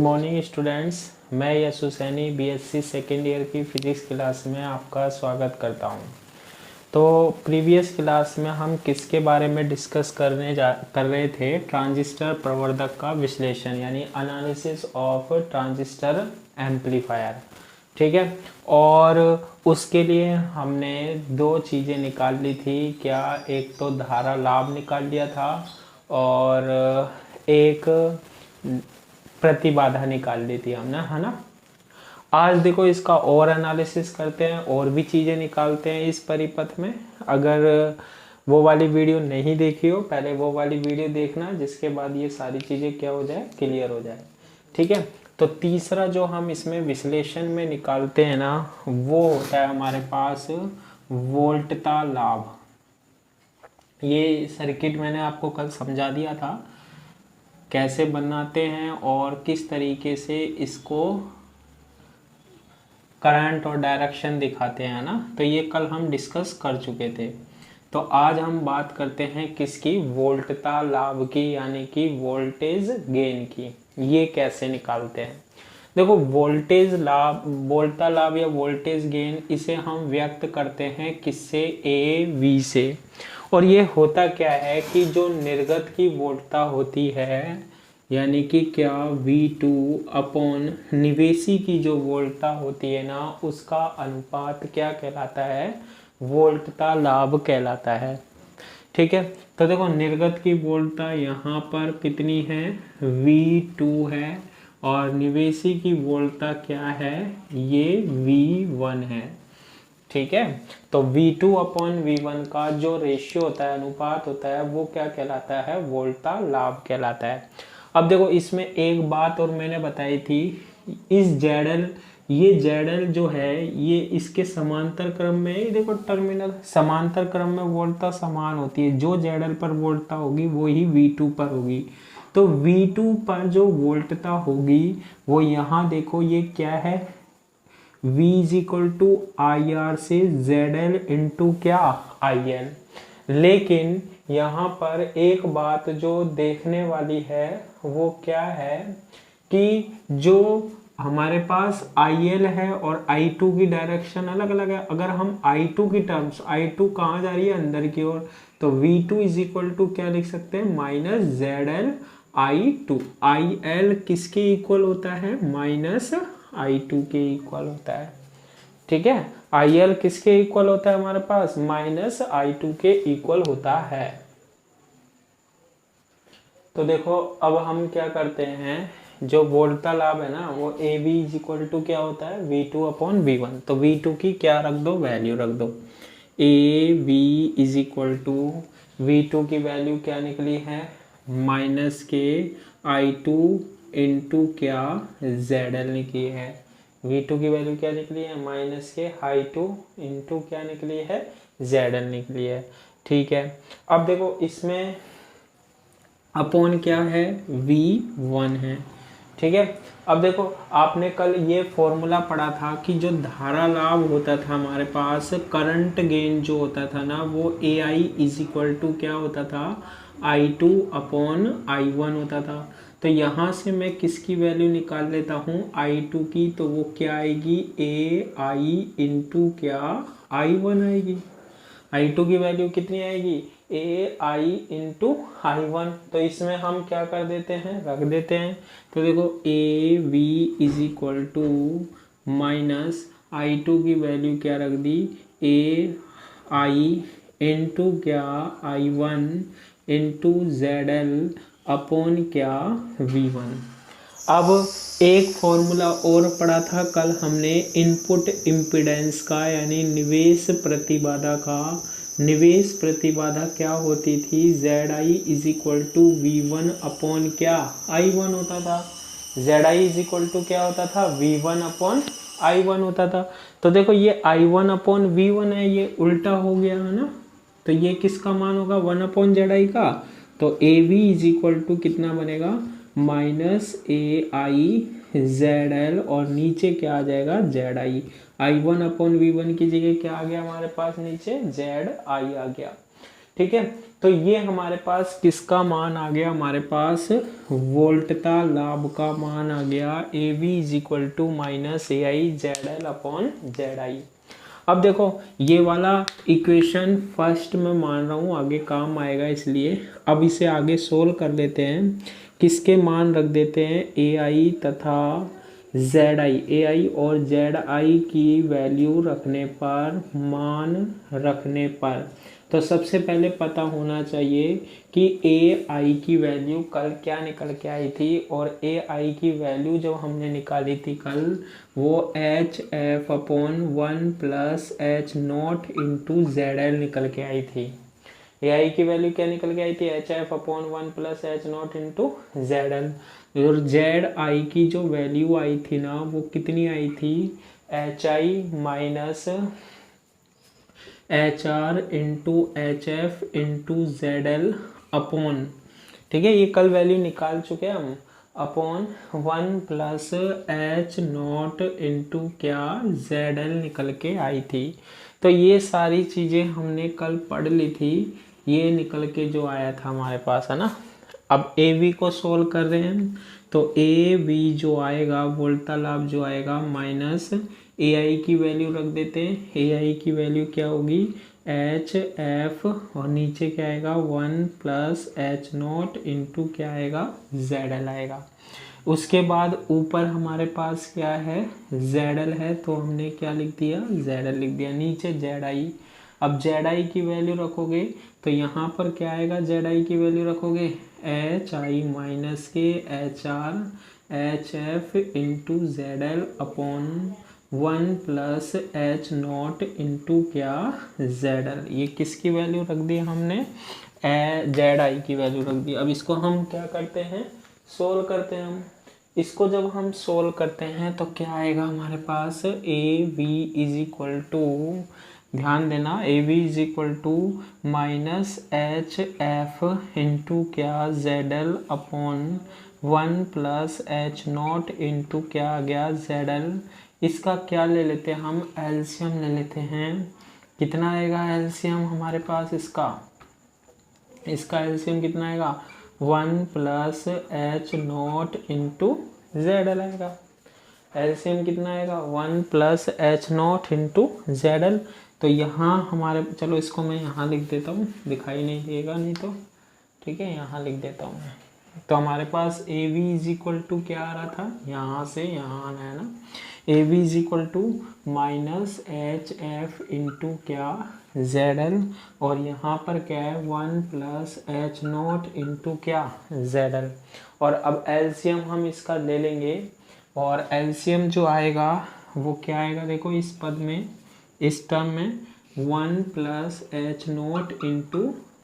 Morning students, मैं यश Husaini BSc second year की physics class में आपका स्वागत करता हूं। तो प्रीवियस क्लास में हम किसके बारे में डिस्कस कर रहे थे? ट्रांजिस्टर प्रवर्धक का विश्लेषण, यानी एनालिसिस ऑफ ट्रांजिस्टर एम्पलीफायर। ठीक है, और उसके लिए हमने दो चीज़ें निकाल ली थी। क्या? एक तो धारा लाभ निकाल लिया था और एक प्रतिबाधा निकाल ली थी हमने, है ना। आज देखो इसका और एनालिसिस करते हैं और भी चीज़ें निकालते हैं इस परिपथ में। अगर वो वाली वीडियो नहीं देखी हो, पहले वो वाली वीडियो देखना, जिसके बाद ये सारी चीज़ें क्या हो जाए, क्लियर हो जाए। ठीक है, तो तीसरा जो हम इसमें विश्लेषण में निकालते हैं ना, वो होता है हमारे पास वोल्टता लाभ। ये सर्किट मैंने आपको कल समझा दिया था कैसे बनाते हैं और किस तरीके से इसको करंट और डायरेक्शन दिखाते हैं ना। तो ये कल हम डिस्कस कर चुके थे। तो आज हम बात करते हैं किसकी? वोल्टता लाभ की, यानी कि वोल्टेज गेन की। ये कैसे निकालते हैं? देखो, वोल्टेज लाभ, वोल्टता लाभ या वोल्टेज गेन, इसे हम व्यक्त करते हैं किससे? ए वी से। और ये होता क्या है कि जो निर्गत की वोल्टता होती है, यानी कि क्या, V2 अपॉन निवेशी की जो वोल्टता होती है ना, उसका अनुपात क्या कहलाता है? वोल्टता लाभ कहलाता है। ठीक है, तो देखो निर्गत की वोल्टता यहाँ पर कितनी है? V2 है, और निवेशी की वोल्टता क्या है? ये V1 है। ठीक है, तो V2 अपॉन V1 का जो रेशियो होता है, अनुपात होता है, वो क्या कहलाता है? वोल्टता लाभ कहलाता है। अब देखो इसमें एक बात और मैंने बताई थी, इस ZL, ये ZL जो है, ये इसके समांतर क्रम में, देखो टर्मिनल समांतर क्रम में वोल्टता समान होती है। जो ZL पर वोल्टता होगी वो ही V2 पर होगी। तो V2 पर जो वोल्टता होगी वो यहाँ देखो, ये क्या है? V is equal to I R से ZL इंटू क्या? IL। लेकिन यहाँ पर एक बात जो देखने वाली है वो क्या है कि जो हमारे पास IL है और I2 की डायरेक्शन अलग अलग है। अगर हम I2 की टर्म्स, I2 कहाँ जा रही है? अंदर की ओर। तो V2 इज इक्वल टू क्या लिख सकते हैं? Minus ZL I2। IL किसके इक्वल होता है? माइनस I2 के इक्वल होता है। ठीक है, IL किसके इक्वल होता है हमारे पास? माइनस I2 के इक्वल होता है। तो देखो अब हम क्या करते हैं, जो वोल्टता लाभ है ना, वो A B is equal to क्या होता है? V2 upon V1। तो V2 की क्या रख दो? वैल्यू रख दो। A B is equal to V2 की वैल्यू क्या निकली है? माइनस के I2 इंटू क्या? ZL निकली है। V2 की वैल्यू क्या निकली है? माइनस के I2 इंटू क्या निकली है? ZL निकली है। ठीक है, अब देखो इसमें अपॉन क्या है? V1 है। ठीक है, अब देखो आपने कल ये फॉर्मूला पढ़ा था कि जो धारा लाभ होता था हमारे पास, करंट गेन जो होता था ना, वो AI इज इक्वल टू क्या होता था? I2 अपॉन I1 होता था। तो यहाँ से मैं किसकी वैल्यू निकाल लेता हूँ? I2 की। तो वो क्या आएगी? AI इंटू क्या? I1 आएगी। I2 की वैल्यू कितनी आएगी? AI into I1। तो इसमें हम क्या कर देते हैं? रख देते हैं। तो देखो AV is equal to minus I2 की वैल्यू क्या रख दी? AI इंटू क्या? I1 इंटू ZL अपॉन क्या? V1। अब एक फॉर्मूला और पढ़ा था कल हमने इनपुट इम्पीडेंस का, यानी निवेश प्रतिबाधा का। निवेश प्रतिबाधा क्या होती थी? ZI is equal to V1 upon क्या? I1 होता था। ZI इज इक्वल टू क्या होता था? V1 अपॉन I1 होता था। तो देखो ये I1 अपॉन V1 है, ये उल्टा हो गया है ना। तो ये किसका मान होगा? 1 अपॉन ZI का। तो AV इज इक्वल टू कितना बनेगा? माइनस AI ZL, और नीचे क्या आ जाएगा? ZI। I1 अपॉन V1 की जगह क्या आ गया हमारे पास? नीचे ZI आ गया। ठीक है, तो ये हमारे पास किसका मान आ गया, हमारे पास वोल्टता लाभ का मान आ गया, A V is equal to minus A I Z L upon Z I. अब देखो ये वाला इक्वेशन फर्स्ट में मान रहा हूँ आगे काम आएगा, इसलिए अब इसे आगे सोल्व कर लेते हैं। किसके मान रख देते हैं, ए आई तथा जेड आई, ए आई और जेड आई की वैल्यू रखने पर, मान रखने पर, तो सबसे पहले पता होना चाहिए कि ए आई की वैल्यू कल क्या निकल के आई थी, और ए आई की वैल्यू जब हमने निकाली थी कल, वो H F upon 1 plus H not into Z L निकल के आई थी। ए आई की वैल्यू क्या निकल के आई थी, H F upon 1 plus H not into Z L. और जेड आई की जो वैल्यू आई थी ना, वो कितनी आई थी, H I minus H R into H F into Z L upon, ठीक है, ये कल वैल्यू निकाल चुके हैं हम, upon 1 plus H not into क्या, जेड एल निकल के आई थी। तो ये सारी चीज़ें हमने कल पढ़ ली थी, ये निकल के जो आया था हमारे पास, है ना। अब ए वी को सोल्व कर रहे हैं, तो ए वी जो आएगा, वोल्टा लाभ जो आएगा, माइनस ए आई की वैल्यू रख देते हैं। ए आई की वैल्यू क्या होगी, एच एफ, और नीचे क्या आएगा 1 प्लस एच नॉट इंटू क्या आएगा, जेड एल आएगा। उसके बाद ऊपर हमारे पास क्या है, जेड एल है, तो हमने क्या लिख दिया, जेड एल लिख दिया। नीचे जेड आई, अब जेड आई की वैल्यू रखोगे तो यहाँ पर क्या आएगा, जेड आई की वैल्यू रखोगे एच आई माइनस के H R H F into Z L upon 1 plus H not into क्या, जेड एल। ये किसकी वैल्यू रख दी हमने, जेड आई की वैल्यू रख दी। अब इसको हम क्या करते हैं, सोल्व करते हैं हम। इसको जब हम सोल्व करते हैं तो क्या आएगा हमारे पास, A V is equal to, ध्यान देना, A V is equal to minus H F into क्या, Z L upon 1 plus H not into क्या आ गया, जेड एल। इसका क्या ले लेते हैं हम, एलसीएम ले लेते हैं। कितना आएगा एलसीएम हमारे पास, इसका एलसीएम कितना आएगा, 1 plus H not into Z L आएगा। एलसीएम कितना आएगा, 1 plus H not into Z L. तो यहाँ हमारे, चलो इसको मैं यहाँ लिख देता हूँ, दिखाई नहीं देगा नहीं तो, ठीक है, यहाँ लिख देता हूँ मैं। तो हमारे पास A V is equal to क्या आ रहा था, यहाँ से यहाँ आना है ना, A V is equal to minus H F into क्या, जेड एल, और यहाँ पर क्या है 1 प्लस एच नॉट इंटू क्या, जेड एल। और अब एलसीएम हम इसका ले लेंगे, और एलसीएम जो आएगा वो क्या आएगा, देखो इस पद में, इस टर्म में 1 plus H not into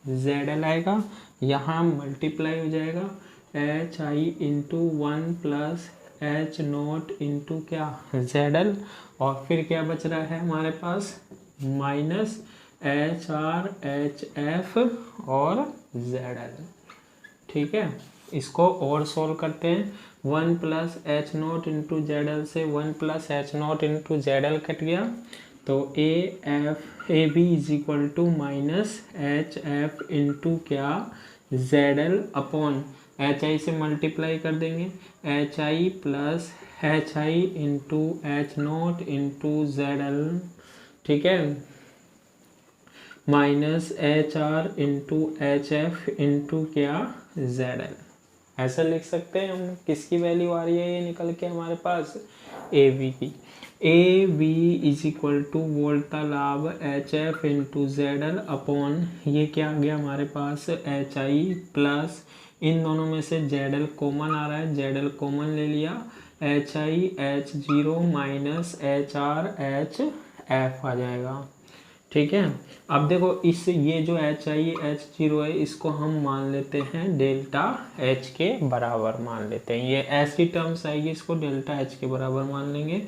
Z L आएगा, यहाँ मल्टीप्लाई हो जाएगा H I into 1 plus H not into क्या, जेड एल, और फिर क्या बच रहा है हमारे पास, minus H R H F और जेड एल। ठीक है, इसको और सोल्व करते हैं। 1 plus H not into Z L से 1 plus H not into Z L cut गया, तो A B is equal to minus H F into क्या, Z L upon H I से मल्टीप्लाई कर देंगे, H I plus H I into H not into Z L, ठीक है, minus H R into H F into क्या, Z L. ऐसा लिख सकते हैं हम। किसकी वैल्यू आ रही है ये निकल के हमारे पास, ए वी की। A V is equal to वोल्टा लाभ H F into Z L upon, ये क्या आ गया हमारे पास, एच आई प्लस, इन दोनों में से जेड एल कॉमन आ रहा है, जेड एल कॉमन ले लिया, H I H zero minus H R H F आ जाएगा। ठीक है, अब देखो इस, ये जो एच आई एच जीरो है इसको हम मान लेते हैं डेल्टा एच के बराबर मान लेते हैं। ये ऐसी टर्म्स आएगी, इसको डेल्टा एच के बराबर मान लेंगे।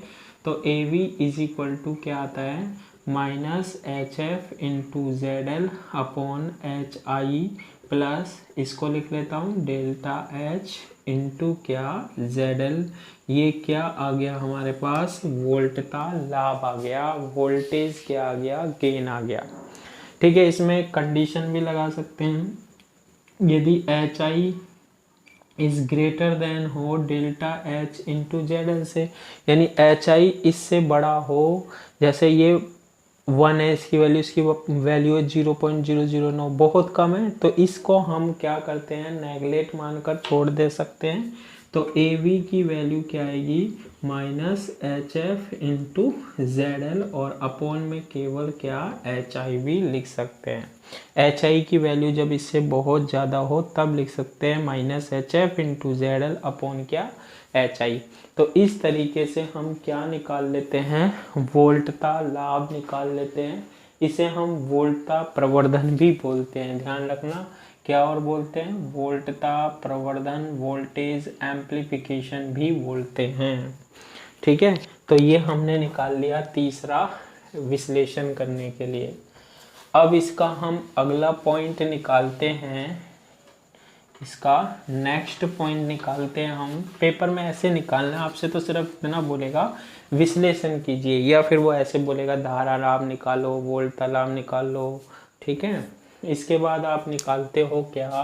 तो A V is equal to क्या आता है, minus H F into Z L upon H I plus, इसको लिख लेता हूँ डेल्टा एच इंटू क्या, जेड एल। ये क्या आ गया हमारे पास, वोल्टता लाभ आ गया, वोल्टेज क्या आ गया, गेन आ गया। ठीक है, इसमें कंडीशन भी लगा सकते हैं, यदि H I is greater than हो delta H into Z L से, यानी एच आई इससे बड़ा हो, जैसे ये 1 है, इसकी वैल्यू, इसकी वैल्यू है 0.009, बहुत कम है, तो इसको हम क्या करते हैं, नेगलेक्ट मानकर छोड़ दे सकते हैं। तो ए वी की वैल्यू क्या आएगी, minus H F into Z L, और अपॉन में केवल क्या एच आई वी लिख सकते हैं। एच आई की वैल्यू जब इससे बहुत ज़्यादा हो तब लिख सकते हैं minus H F into Z L upon क्या एच आई। तो इस तरीके से हम क्या निकाल लेते हैं, वोल्टता लाभ निकाल लेते हैं। इसे हम वोल्टता प्रवर्धन भी बोलते हैं, ध्यान रखना, क्या और बोलते हैं, वोल्टता प्रवर्धन, वोल्टेज एम्प्लीफिकेशन भी बोलते हैं। ठीक है, तो ये हमने निकाल लिया तीसरा विश्लेषण करने के लिए। अब इसका हम अगला पॉइंट निकालते हैं, इसका नेक्स्ट पॉइंट निकालते हैं हम। पेपर में ऐसे निकालना, आपसे तो सिर्फ इतना बोलेगा विश्लेषण कीजिए, या फिर वो ऐसे बोलेगा धारा लाभ निकालो, वोल्टता लाभ निकाल लो। ठीक है, इसके बाद आप निकालते हो क्या,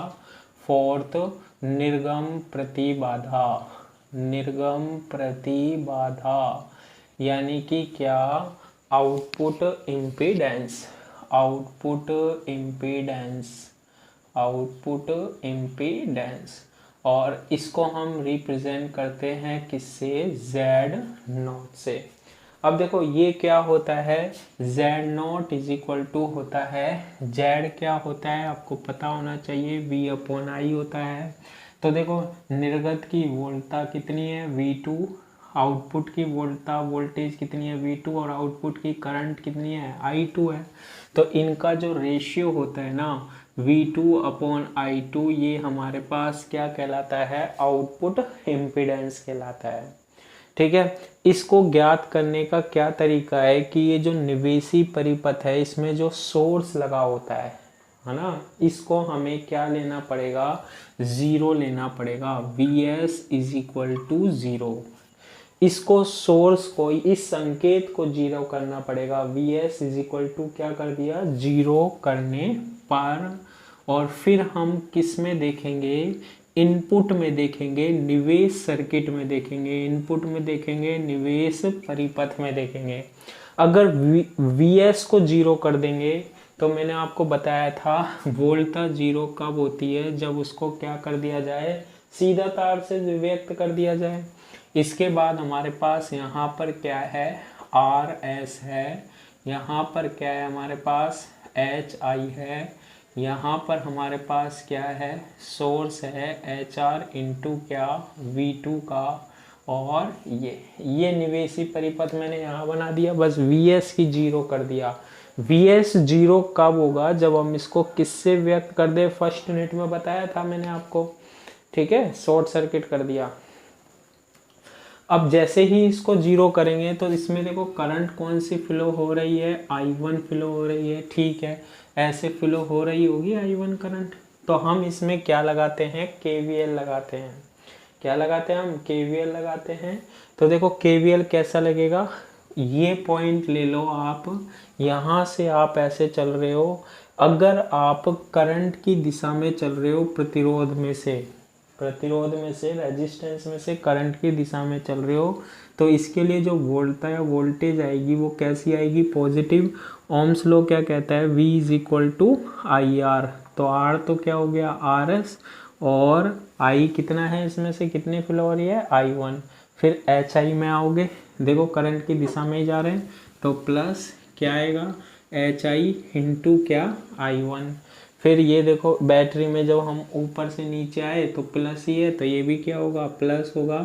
फोर्थ निर्गम प्रतिबाधा। निर्गम प्रतिबाधा यानी कि क्या, output impedance. Output impedance, output impedance, और इसको हम रिप्रेजेंट करते हैं किससे, Z0 से। अब देखो ये क्या होता है, Z0 इज इक्वल टू होता है, Z क्या होता है आपको पता होना चाहिए, V/I होता है। तो देखो निर्गत की वोल्टता कितनी है, V2, आउटपुट की वोल्टता वोल्टेज कितनी है, V2, और आउटपुट की करंट कितनी है, I2 है। तो इनका जो रेशियो होता है ना, V2/I2, ये हमारे पास क्या कहलाता है, आउटपुट इम्पीडेंस कहलाता है। ठीक है, इसको ज्ञात करने का क्या तरीका है कि ये जो निवेशी परिपथ है, इसमें जो सोर्स लगा होता है ना, इसको हमें क्या लेना पड़ेगा, 0 लेना पड़ेगा। Vs इज इक्वल टू 0, इसको सोर्स को, इस संकेत को 0 करना पड़ेगा। Vs इज इक्वल टू क्या कर दिया, 0 करने पर, और फिर हम किस में देखेंगे, इनपुट में देखेंगे, निवेश सर्किट में देखेंगे, इनपुट में देखेंगे, निवेश परिपथ में देखेंगे। अगर Vs को 0 कर देंगे तो मैंने आपको बताया था वोल्टता 0 कब होती है, जब उसको क्या कर दिया जाए, सीधा तार से व्यक्त कर दिया जाए। इसके बाद हमारे पास यहाँ पर क्या है, Rs है, यहाँ पर क्या है हमारे पास, Hi है, यहाँ पर हमारे पास क्या है, सोर्स है HR इंटू क्या, V2 का, और ये निवेशी परिपथ मैंने यहाँ बना दिया, बस Vs की 0 कर दिया। Vs 0 कब होगा, जब हम इसको किससे व्यक्त कर दे, फर्स्ट यूनिट में बताया था मैंने आपको। ठीक है, शॉर्ट सर्किट कर दिया। अब जैसे ही इसको 0 करेंगे तो इसमें देखो करंट कौन सी फ्लो हो रही है, I1 फ्लो हो रही है। ठीक है, ऐसे फ्लो हो रही होगी I1 करंट, तो हम इसमें क्या लगाते हैं, KVL लगाते हैं। क्या लगाते हैं हम, KVL लगाते हैं। तो देखो KVL कैसा लगेगा, ये पॉइंट ले लो आप, यहाँ से आप ऐसे चल रहे हो, अगर आप करंट की दिशा में चल रहे हो, प्रतिरोध में से रेजिस्टेंस में से करंट की दिशा में चल रहे हो, तो इसके लिए जो वोल्टता या वोल्टेज आएगी वो कैसी आएगी, पॉजिटिव। ओम्स लॉ क्या कहता है, V is equal to IR, तो R तो क्या हो गया RS, और I कितना है, इसमें से कितने फ्लो हो रही है, I1। फिर HI में आओगे, देखो करंट की दिशा में ही जा रहे हैं, तो प्लस क्या आएगा, HI इंटू क्या, I1। फिर ये देखो बैटरी में जब हम ऊपर से नीचे आए तो प्लस ही है, तो ये भी क्या होगा, प्लस होगा,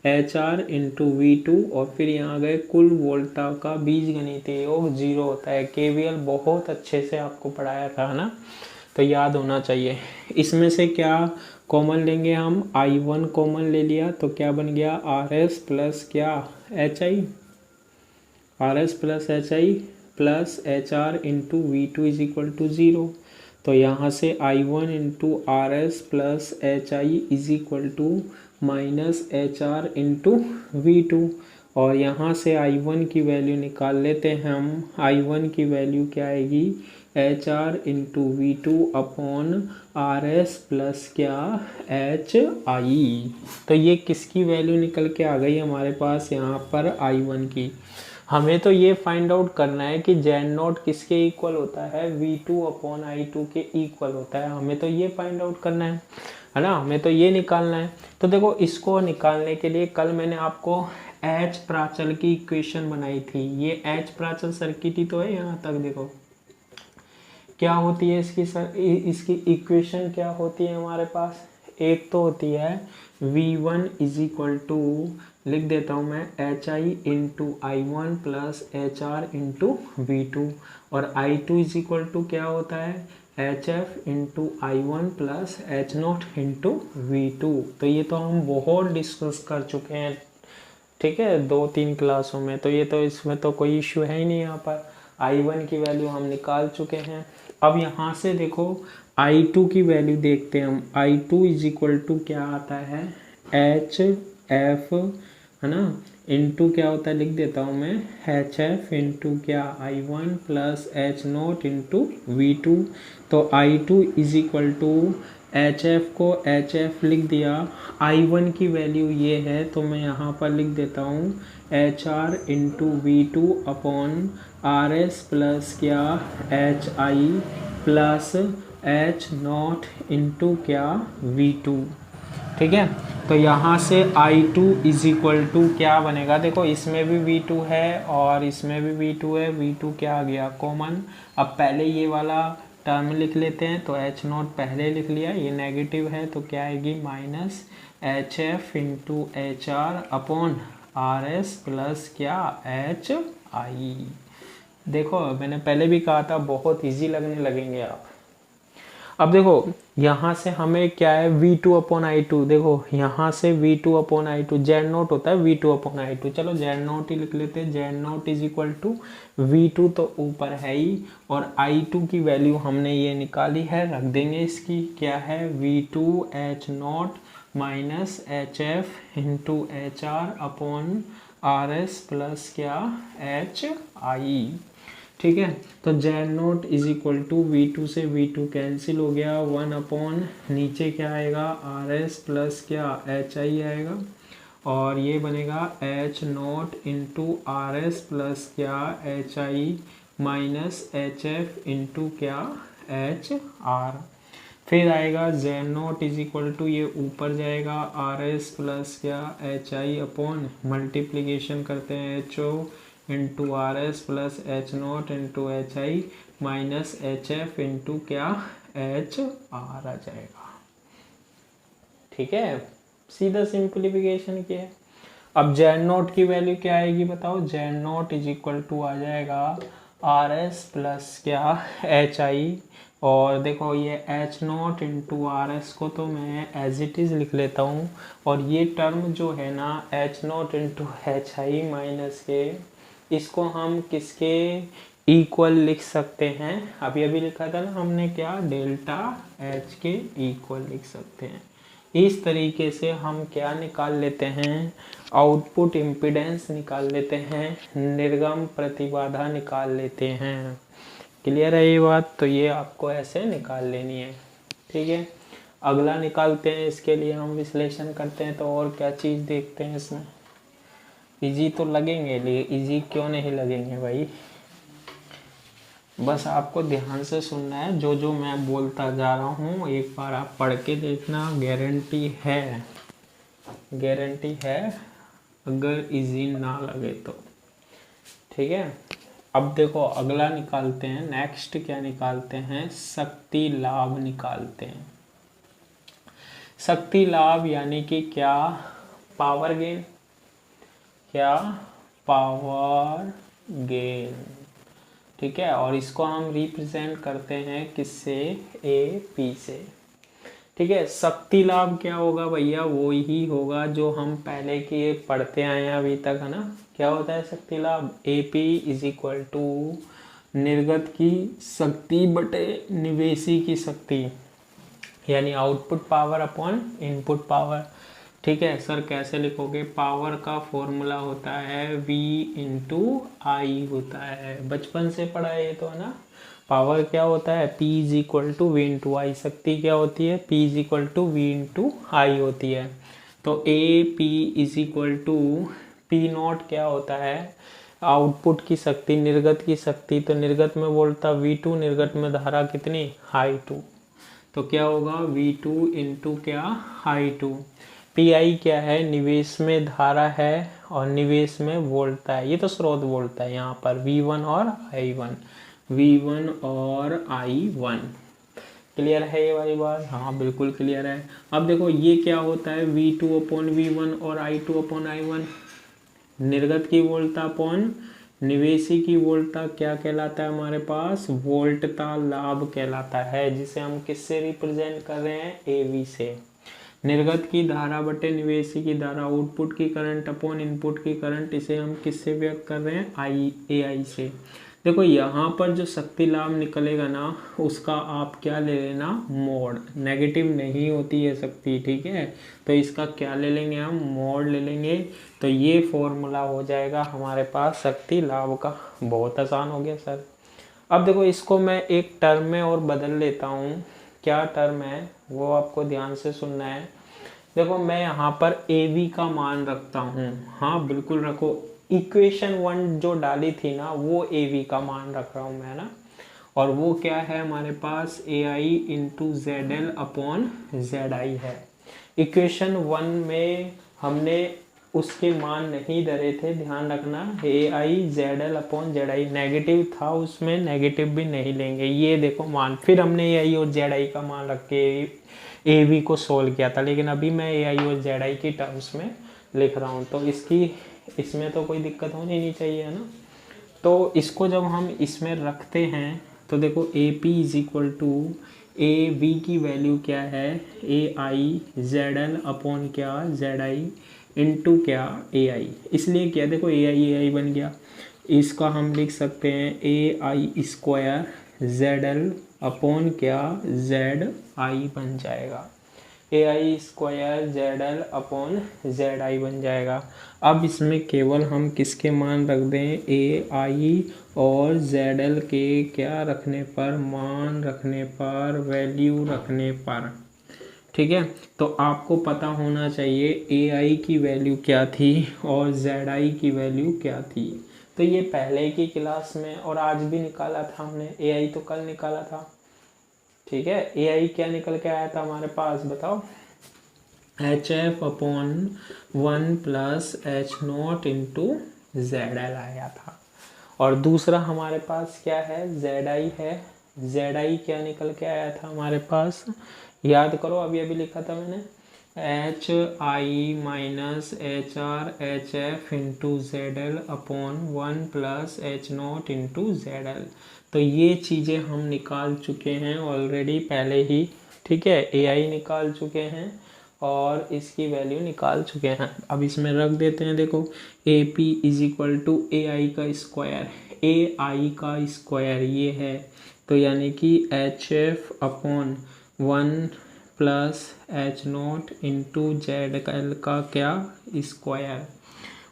HR इंटू V2, और फिर यहाँ गए कुल वोल्टता का बीजगणितीय योग 0 होता है। KVL बहुत अच्छे से आपको पढ़ाया था ना, तो याद होना चाहिए। इसमें से क्या कॉमन लेंगे हम, I1 कॉमन ले लिया, तो क्या बन गया, RS प्लस क्या, HI, RS plus HI plus HR into V2 is equal to 0। तो यहाँ से I1 into RS plus HI is equal to minus HR into V2, और यहाँ से I1 की वैल्यू निकाल लेते हैं हम। I1 की वैल्यू क्या आएगी, H R into V two upon R S plus क्या एच आई। तो ये किसकी वैल्यू निकल के आ गई हमारे पास यहाँ पर आई वन की। हमें तो ये फाइंड आउट करना है कि जेड नॉट किसके इक्वल होता है, V two upon I two के इक्वल होता है। हमें तो ये फाइंड आउट करना है ना, हमें तो ये निकालना है। तो देखो इसको निकालने के लिए कल मैंने आपको एच प्राचल की इक्वेशन बनाई थी। ये एच प्राचल सर्किट ही तो है। यहाँ तक देखो क्या होती है इसकी इसकी इक्वेशन क्या होती है हमारे पास। एक तो होती है V1 इज इक्वल टू, लिख देता हूँ मैं, H I into I one plus H R into V two, और I two is equal to क्या होता है H F into I one plus H not into V two. तो ये तो हम बहुत डिस्कस कर चुके हैं, ठीक है, 2-3 क्लासों में। तो ये तो इसमें तो कोई इश्यू है ही नहीं। यहाँ पर I1 की वैल्यू हम निकाल चुके हैं। अब यहाँ से देखो I2 की वैल्यू देखते हैं हम। I2 इज इक्वल टू क्या आता है एच एफ, है ना, इंटू क्या होता है, लिख देता हूँ मैं, एच एफ इंटू क्या I one plus H not into V two. तो I2 is equal to H F को एच एफ लिख दिया, आई वन की वैल्यू ये है तो मैं यहाँ पर लिख देता हूँ H R into V two upon R S plus क्या H I plus H not into क्या वी टू। ठीक है, तो यहाँ से I2 इज इक्वल टू क्या बनेगा, देखो इसमें भी V2 है और इसमें भी V2 है, V2 क्या आ गया कॉमन। अब पहले ये वाला टर्म लिख लेते हैं, तो एच नॉट पहले लिख लिया, ये नेगेटिव है तो क्या आएगी minus H F into H R upon R S plus क्या एच आई। देखो मैंने पहले भी कहा था बहुत इजी लगने लगेंगे आप। अब देखो यहाँ से हमें क्या है V2 अपॉन आई टू, देखो यहाँ से V2 upon I two, Z naught होता है V2 अपॉन आई टू, चलो जेड नोट ही लिख लेते हैं। Z note is equal to V2 तो ऊपर है ही, और I2 की वैल्यू हमने ये निकाली है, रख देंगे इसकी, क्या है V2 H naught minus H F into H R upon R S plus क्या एच आई। ठीक है, तो Z note is equal to V2 से V2 कैंसिल हो गया, 1 अपॉन नीचे क्या आएगा आर एस प्लस क्या एच आई आएगा, और ये बनेगा H not into R S plus क्या H I minus H F into क्या एच आर। फिर आएगा Z note is equal to, ये ऊपर जाएगा आर एस प्लस क्या एच आई अपॉन मल्टीप्लीकेशन करते हैं H O into R S plus H not into H I minus H F into क्या एच आर आ जाएगा। ठीक है, सीधा सिंप्लीफिकेशन किया। अब जेड नोट की वैल्यू क्या आएगी बताओ, Z note is equal to आ जाएगा आर एस प्लस क्या एच आई, और देखो ये H not into R S को तो मैं एज इट इज़ लिख लेता हूँ, और ये टर्म जो है ना H not into H I minus के, इसको हम किसके इक्वल लिख सकते हैं, अभी अभी लिखा था ना हमने क्या, डेल्टा एच के इक्वल लिख सकते हैं। इस तरीके से हम क्या निकाल लेते हैं, आउटपुट इम्पीडेंस निकाल लेते हैं, निर्गम प्रतिबाधा निकाल लेते हैं। क्लियर है ये बात, तो ये आपको ऐसे निकाल लेनी है। ठीक है, अगला निकालते हैं, इसके लिए हम विश्लेषण करते हैं। तो और क्या चीज़ देखते हैं इसमें, इजी तो लगेंगे, लेकिन इजी क्यों नहीं लगेंगे भाई, बस आपको ध्यान से सुनना है, जो जो मैं बोलता जा रहा हूँ एक बार आप पढ़ के देखना, गारंटी है, गारंटी है अगर इजी ना लगे तो। ठीक है, अब देखो अगला निकालते हैं, नेक्स्ट क्या निकालते हैं, शक्ति लाभ निकालते हैं। शक्ति लाभ यानी कि क्या, पावर गेन, क्या पावर गेन। ठीक है, और इसको हम रिप्रेजेंट करते हैं किससे, ए पी से। ठीक है, शक्ति लाभ क्या होगा भैया, वो ही होगा जो हम पहले के पढ़ते आए हैं अभी तक, है ना। क्या होता है शक्ति लाभ, A P is equal to निर्गत की शक्ति बटे निवेशी की शक्ति, यानी output power upon input power. ठीक है सर, कैसे लिखोगे, पावर का फॉर्मूला होता है V इंटू आई होता है, बचपन से पढ़ा है ये तो, है ना। पावर क्या होता है, P is equal to V into I. शक्ति क्या होती है, P is equal to V into I होती है। तो A P is equal to P not क्या होता है, आउटपुट की शक्ति, निर्गत की शक्ति। तो निर्गत में वोल्टा V2, निर्गत में धारा कितनी, I2। तो क्या होगा, V2 इंटू क्या, I2। PI क्या है, निवेश में धारा है और निवेश में वोल्टा है। ये तो स्रोत वोल्टा है यहाँ पर V1 और I1, V1 और I1। क्लियर है ये वाली बात, हाँ बिल्कुल क्लियर है। अब देखो ये क्या होता है, V2 अपॉन V1 और I2 अपॉन I1। निर्गत की वोल्टता अपॉन निवेशी की वोल्टता क्या कहलाता है हमारे पास, वोल्टता लाभ कहलाता है, जिसे हम किससे रिप्रेजेंट कर रहे हैं, AV से। निर्गत की धारा बटे निवेशी की धारा, आउटपुट की करंट अपॉन इनपुट की करंट, इसे हम किससे व्यक्त कर रहे हैं, AI से। देखो यहाँ पर जो शक्ति लाभ निकलेगा ना, उसका आप क्या ले लेना, मोड। नेगेटिव नहीं होती है शक्ति, ठीक है। तो इसका क्या ले लेंगे हम, मोड ले लेंगे। तो ये फॉर्मूला हो जाएगा हमारे पास शक्ति लाभ का। बहुत आसान हो गया सर। अब देखो इसको मैं एक टर्म में और बदल लेता हूँ। क्या टर्म है वो आपको ध्यान से सुनना है। देखो मैं यहाँ पर AV का मान रखता हूँ, हाँ बिल्कुल रखो। इक्वेशन 1 जो डाली थी ना, वो AV का मान रख रहा हूँ मैं ना। और वो क्या है हमारे पास, AI into ZL upon ZI है। इक्वेशन 1 में हमने उसके मान नहीं धरे थे, ध्यान रखना। AI ZL upon ZI negative था, उसमें नेगेटिव भी नहीं लेंगे। ये देखो मान, फिर हमने AI और ZI का मान रख के AV को सोल्व किया था, लेकिन अभी मैं AI और ZI की टर्म्स में लिख रहा हूँ। तो इसमें तो कोई दिक्कत होनी नहीं चाहिए, है ना। तो इसको जब हम इसमें रखते हैं तो देखो AP is equal to AV की वैल्यू क्या है, AI ZL अपॉन क्या, ZI इंटू क्या, AI। इसलिए क्या, देखो AI बन गया। इसका हम लिख सकते हैं AI स्क्वायर ZL अपॉन क्या, ZI बन जाएगा। AI square ZL upon ZI बन जाएगा। अब इसमें केवल हम किसके मान रख दें, AI और ZL के क्या रखने पर, मान रखने पर, वैल्यू रखने पर, ठीक है। तो आपको पता होना चाहिए AI की वैल्यू क्या थी और ZI की वैल्यू क्या थी। तो ये पहले की क्लास में और आज भी निकाला था हमने। AI तो कल निकाला था, ठीक है। AI क्या निकल के आया था हमारे पास, बताओ, HF upon 1 plus H0 into ZL आया था। और दूसरा हमारे पास क्या है, ZI है। ZI क्या निकल के आया था हमारे पास, याद करो, अभी लिखा था मैंने, HI minus HR HF into ZL upon 1 plus H0 into ZL। तो ये चीज़ें हम निकाल चुके हैं ऑलरेडी पहले ही, ठीक है। AI निकाल चुके हैं और इसकी वैल्यू निकाल चुके हैं। अब इसमें रख देते हैं, देखो AP is equal to AI का स्क्वायर, AI का स्क्वायर ये है। तो यानी कि HF upon 1 plus H0 into ZL का क्या, स्क्वायर।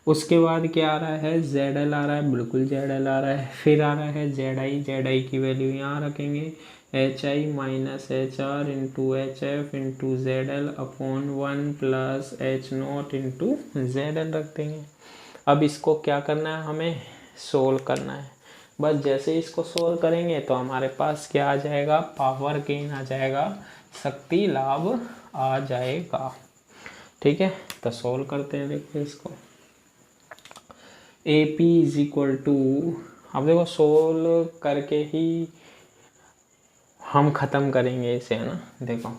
उसके बाद क्या आ रहा है, ZL आ रहा है, बिल्कुल ZL आ रहा है। फिर आ रहा है ZI की वैल्यू यहाँ रखेंगे, HI minus HR into HF into ZL upon 1 plus H0 into ZL रख देंगे। अब इसको क्या करना है, हमें सोल्व करना है। बस जैसे इसको सोल्व करेंगे तो हमारे पास क्या आ जाएगा, पावर गेन आ जाएगा, शक्ति लाभ आ जाएगा, ठीक है। तो सोल्व करते हैं, देखो इसको। AP इज इक्वल टू, अब देखो सोल्व करके ही हम ख़त्म करेंगे इसे, है ना। देखो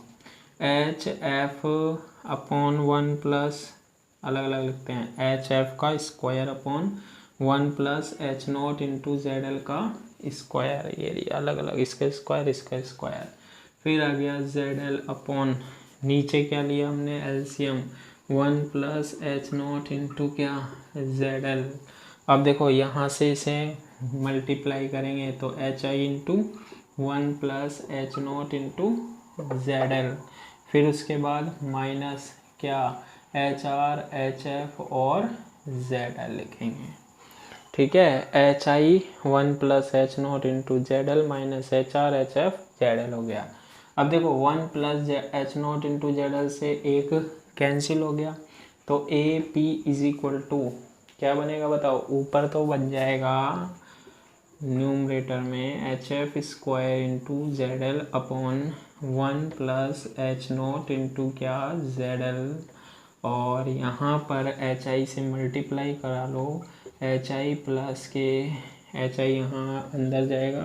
HF अपॉन 1 प्लस, अलग अलग लिखते हैं, HF का square upon 1 plus H0 into ZL का स्क्वायर, ये अलग अलग, इसका स्क्वायर इसका स्क्वायर। फिर आ गया ZL अपॉन, नीचे क्या लिया हमने, LCM 1 प्लस H0 इंटू क्या, ZL। अब देखो यहाँ से इसे मल्टीप्लाई करेंगे तो HI into 1 plus H0 into ZL। फिर उसके बाद माइनस क्या, HR HF और ZL लिखेंगे, ठीक है, H I 1 plus H not into Z L minus H R H F Z L हो गया। अब देखो 1 plus H not into Z L से एक कैंसिल हो गया, तो A P is equal to क्या बनेगा बताओ, ऊपर तो बन जाएगा न्यूमरेटर में H F square into Z L upon 1 plus H not into क्या जेड एल, और यहाँ पर एच आई से मल्टीप्लाई करा लो, एच आई प्लस के एच आई यहाँ अंदर जाएगा,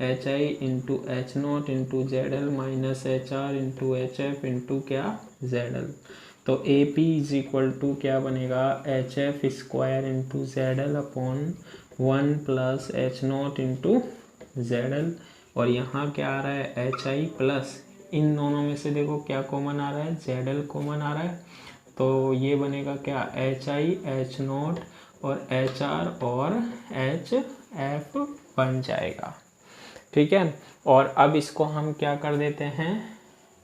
H I into H not into Z L minus H R into H F into क्या जेड एल। तो A P is equal to क्या बनेगा, H F square into Z L upon 1 plus H not into Z L, और यहाँ क्या आ रहा है एच आई प्लस, इन दोनों में से देखो क्या कॉमन आ रहा है, जेड एल कॉमन आ रहा है, तो ये बनेगा क्या एच आई एच नॉट और एच आर और एच एफ बन जाएगा। ठीक है, और अब इसको हम क्या कर देते हैं,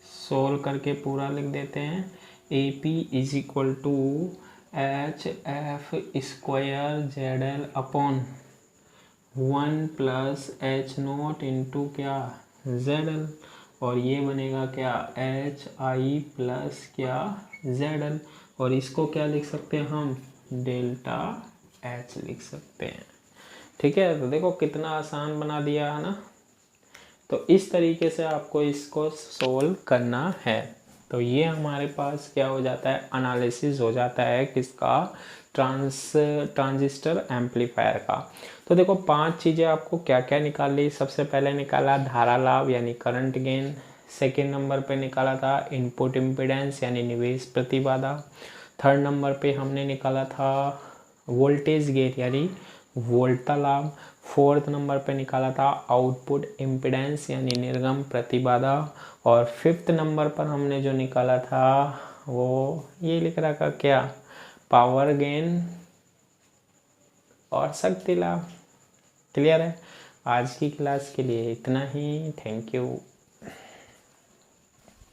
सोल्व करके पूरा लिख देते हैं, A P is equal to H F square Z L upon 1 plus H not into क्या जेड एल, और ये बनेगा क्या एच आई प्लस क्या जेड एल, और इसको क्या लिख सकते हैं हम, डेल्टा एच लिख सकते हैं। ठीक है, तो देखो कितना आसान बना दिया है ना। तो इस तरीके से आपको इसको सोल्व करना है। तो ये हमारे पास क्या हो जाता है, एनालिसिस हो जाता है किसका, ट्रांजिस्टर एम्पलीफायर का। तो देखो 5 चीज़ें आपको क्या क्या निकाल ली। सबसे पहले निकाला धारा लाभ यानी करंट गेन, सेकेंड नंबर पे निकाला था इनपुट इम्पीडेंस यानी निवेश प्रतिबाधा, थर्ड नंबर पे हमने निकाला था वोल्टेज गेन यानी वोल्टा लाभ, फोर्थ नंबर पे निकाला था आउटपुट इम्पीडेंस यानी निर्गम प्रतिबाधा, और फिफ्थ नंबर पर हमने जो निकाला था वो ये लिख रखा क्या, पावर गेन और शक्ति लाभ। क्लियर है। आज की क्लास के लिए इतना ही, थैंक यू।